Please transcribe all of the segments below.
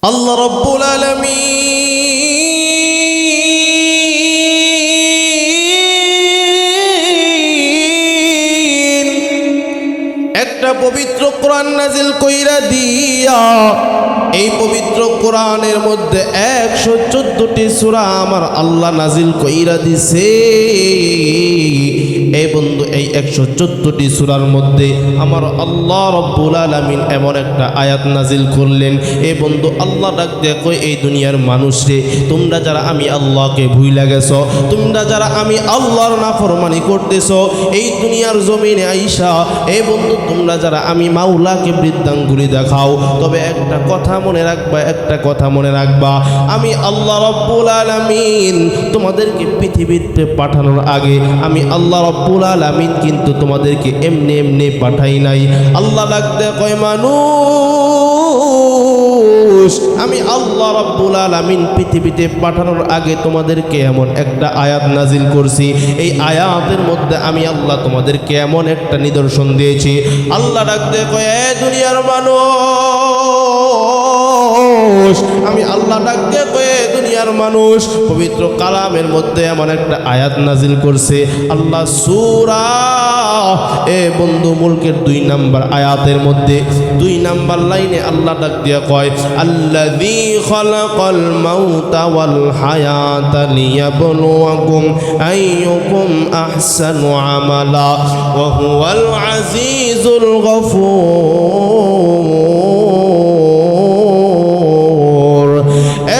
আল্লাহ রাব্বুল আলামিন একটা পবিত্র কোরআন নাজিল কইরা দিয়া এই পবিত্র কোরআনের মধ্যে 114টি সূরা আমার আল্লাহ নাজিল কইরা দিছে। এই বন্ধু, এই 114টি সূরার মধ্যে আমার আল্লাহ রাব্বুল আলামিন এমন একটা আয়াত নাজিল করলেন। এই বন্ধু, আল্লাহ ডাক দিয়ে কই, এই দুনিয়ার মানুষরে, তোমরা যারা আমি আল্লাহকে ভুইলা গেছো, তোমরা যারা আমি আল্লাহর নাফরমানি করতেছো এই দুনিয়ার জমিনে আইসা, এই বন্ধু তোমরা যারা আমি মাওলাকে বৃদ্ধাঙ্গুলি দেখাও, তবে একটা কথা মনে রাখবা, একটা কথা মনে রাখবা, আমি আল্লাহ রাব্বুল আলামিন তোমাদেরকে পৃথিবীতে পাঠানোর আগে আমি আল্লাহ রাব্বুল আলামিন কিন্তু তোমাদেরকে এমনি এমনি পাঠাই নাই। আল্লাহ ডাকতে কয়, মানুষ, আমি আল্লাহ রাব্বুল আলামিন পৃথিবীতে পাঠানোর আগে তোমাদেরকে এমন একটা আয়াত নাজিল করছি। এই আয়াতের মধ্যে আমি আল্লাহ তোমাদেরকে এমন একটা নিদর্শন দিয়েছি। আল্লাহ ডাকতে কয়, এ দুনিয়ার মানুষ, আমি আল্লাহ ডাকতে কয়ে দুনিয়ার মানুষ, পবিত্র কালামের মধ্যে এমন একটা আয়াত নাজিল করছে আল্লাহ। সূরা এ বন্ধু মুলকের 2 নাম্বার আয়াতের মধ্যে 2 নাম্বার লাইনে আল্লাহ ডাক দিয়া কয়, আল্লাযী খালাকাল মাউতা ওয়াল হায়াতা লিয়াবলুয়াকুম আইয়ুকুম আহসানু আমালা ওয়া হুয়াল আজিজুল গফুর।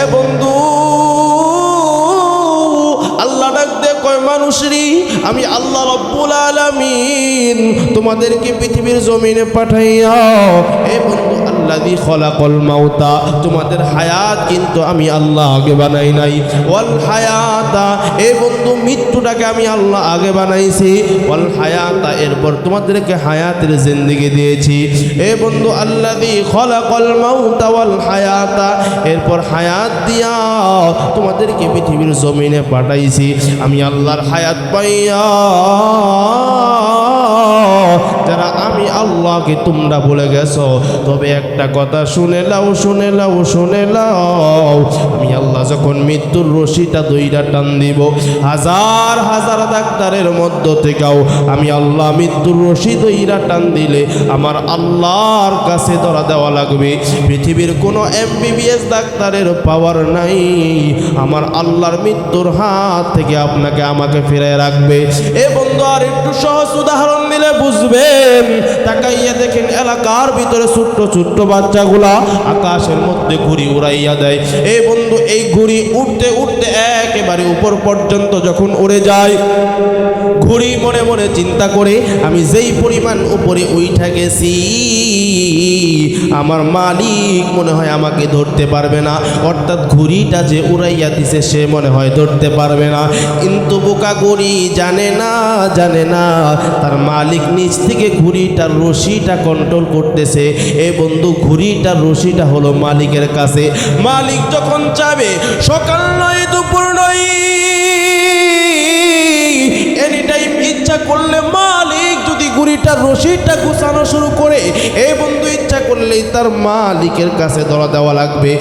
এ বন্ধু, আল্লাহ ডাক দে কয়, মানুষরি, আমি আল্লাহ রাব্বুল আলামিন তোমাদেরকে পৃথিবীর জমিনে পাঠাইয়া, এ বন্ধু, আল্লাযী খালাকাল মাউতা, তোমাদের হায়াত কিন্তু আমি আল্লাহ আগে বানাই নাই, ওয়াল হায়াতা, এ বন্ধু মৃত্যুটাকে আমি আল্লাহ আগে বানাইছি, ওয়াল হায়াতা, এরপর তোমাদেরকে হায়াতের জিন্দেগি দিয়েছি। এ বন্ধু, আল্লাযী খালাকাল মাউতা ওয়াল হায়াতা, এরপর হায়াত দিয়া তোমাদেরকে পৃথিবীর জমিনে পাঠাইছি। আমি আল্লাহর হায়াত পাইয়া যারা আমি আল্লাহকে তোমরা বলে গেছো, তবে একটা কথা শুনে লাও, শুনে লাও, শুনে লাও, আমি আল্লাহ যখন মৃত্যুর রশিটা দইরা টান দিব, হাজার হাজার ডাক্তারের মধ্য থেকেও আমি আল্লাহ মৃত্যুর রশি দইরা টান দিলে আমার আল্লাহর কাছে ধরা দেওয়া লাগবে। পৃথিবীর কোনো MBBS ডাক্তারের পাওয়ার নাই আমার আল্লাহর মৃত্যুর হাত থেকে আপনাকে আমাকে ফিরিয়ে রাখবে। এ বন্ধু, আর একটু সহজ উদাহরণ দিলে বুঝবেন। তাকাইয়া দেখেন, এলাকার ভিতরে ছোট্ট ছোট্ট বাচ্চাগুলা আকাশের মধ্যে ঘুড়ি উড়াইয়া দেয়। এই বন্ধু, এই ঘুড়ি উঠতে উঠতে একেবারে উপর পর্যন্ত যখন উড়ে যায়, ঘুড়ি মনে মনে চিন্তা করে, আমি যেই পরিমাণ উপরে উঠা গেছি আমার মালিক মনে হয় আমাকে ধরতে পারবে না, অর্থাৎ ঘুড়িটা যে উড়াইয়া দিছে সে মনে হয় ধরতে পারবে না। কিন্তু বোকা ঘুড়ি জানে না, জানে না তার মালিক নিচ থেকে ঘুড়িটার রশিটা কন্ট্রোল করতেছে। এ বন্ধু, ঘুড়িটার রশিটা হলো মালিকের কাছে। মালিক যখন চাবে, সকাল নয় দুপুর নয়, এনি টাইম ইচ্ছা করলে মালিক যদি ঘুড়িটার রশিটা গুছানো শুরু করে, এ বন্ধু ইচ্ছা করলেই তার মালিকের কাছে ধরা দেওয়া লাগবে।